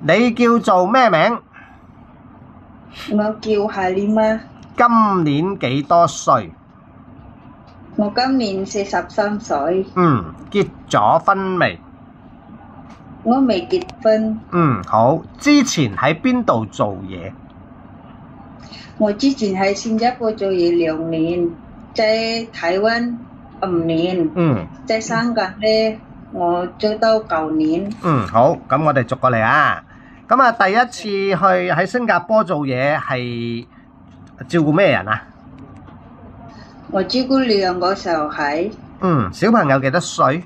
你叫做咩名？我叫Halimah。今年幾多歲？我今年43歲。結咗婚未？我未結婚。好。之前喺邊度做嘢？我之前喺新加坡做嘢2年，在台灣5年，在香港呢，我做到9年。好，咁我哋逐個嚟啊。咁啊，第一次去喺新加坡做嘢係照顧咩人啊？我照顧2個小孩。小朋友幾多歲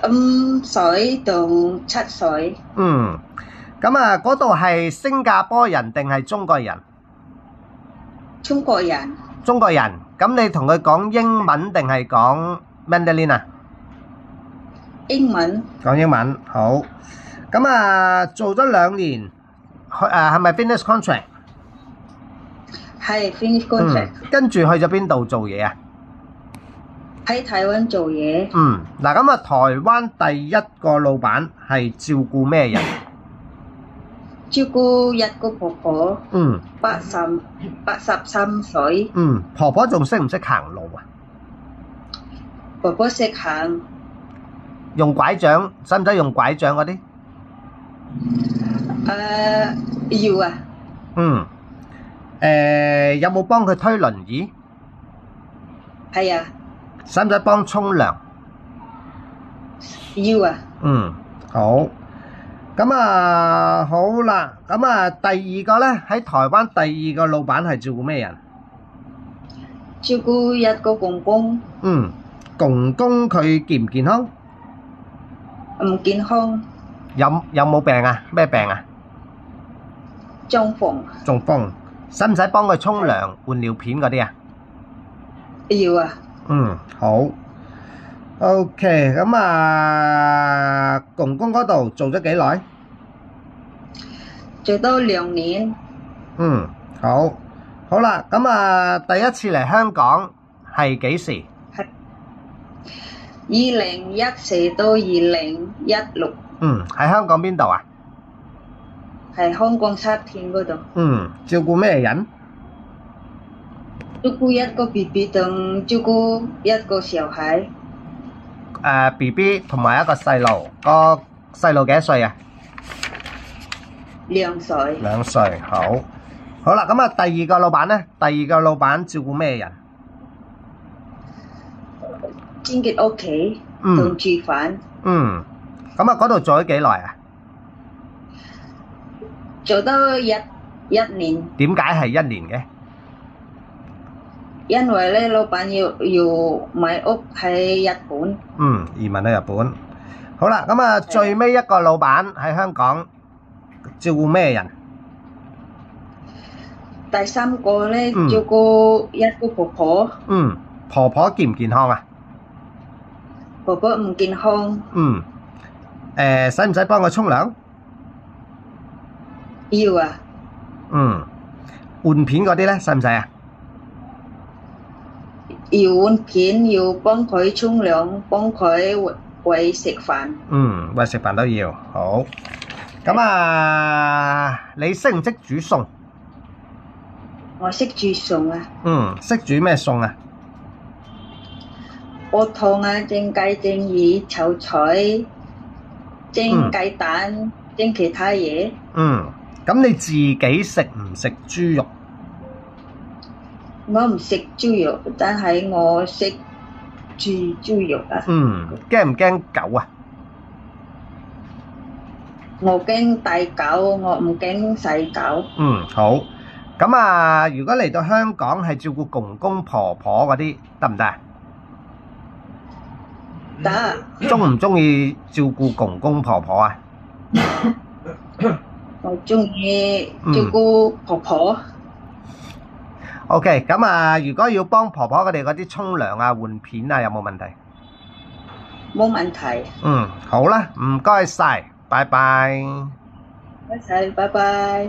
5歲同7歲。咁啊，嗰度係新加坡人定係中國人？中國人。中國人，咁你同佢講英文定係講 Mandarin 啊？英文。講英文，好。咁啊，做咗2年，係咪 finish contract？係 finish contract。跟住去咗邊度做嘢啊？喺台灣做嘢。嗱，咁啊，台灣第一個老闆係照顧咩人？照顧一個婆婆。83歲。婆婆仲識唔識行路啊？婆婆識行。用拐杖，使唔使用拐杖嗰啲？要啊。有冇幫佢推輪椅？係啊。使唔使幫沖涼？要啊。好。咁啊，好啦。咁啊，第二個咧，喺台灣第二個老闆係照顧咩人？照顧一個公公。公公佢健唔健康？唔健康。有冇病啊？咩病啊？中風。中風。使唔使幫佢沖涼、換尿片嗰啲啊？要啊。好。OK，咁啊，公公嗰度做咗幾耐？做到2年。好。好啦，咁啊，第一次嚟香港係幾時？係2014到2016。喺香港邊度啊？喺香港沙田嗰度。照顧咩人？照顧一個 BB 同照顧一個小孩。BB 同埋一個細路，個細路幾多歲啊？2歲。2歲，好。好啦，咁啊，第二個老闆咧，第二個老闆照顧咩人？清潔屋企同煮飯。咁啊，嗰度做咗幾耐啊？做到一年。點解係1年嘅？因為咧，老闆要買屋喺日本。移民去日本。好啦，咁啊，最尾一個老闆喺香港照顧咩人？第3個咧，照顧一個婆婆。婆婆健唔健康啊？婆婆唔健康。使唔使幫佢沖涼？要啊。換片嗰啲咧，使唔使啊？要換片，要幫佢沖涼，幫佢餵食飯。餵食飯都要。好。咁啊，你識唔識煮餸？我識煮餸啊。識煮咩餸啊？煲湯啊，蒸雞、蒸魚、炒菜、蒸雞蛋、蒸其他嘢。咁你自己食唔食豬肉？我唔食豬肉，但係我識煮豬肉啊。驚唔驚狗啊？我驚大狗，我唔驚細狗。好。咁啊，如果嚟到香港係照顧公公婆婆嗰啲，得唔得啊？得。中唔中意照顧公公婆婆啊？我中意照顧婆婆。OK，咁啊，如果要幫婆婆佢哋嗰啲沖涼啊、換片啊，有冇問題？冇問題。好啦，唔該晒，拜拜。唔該晒，拜拜。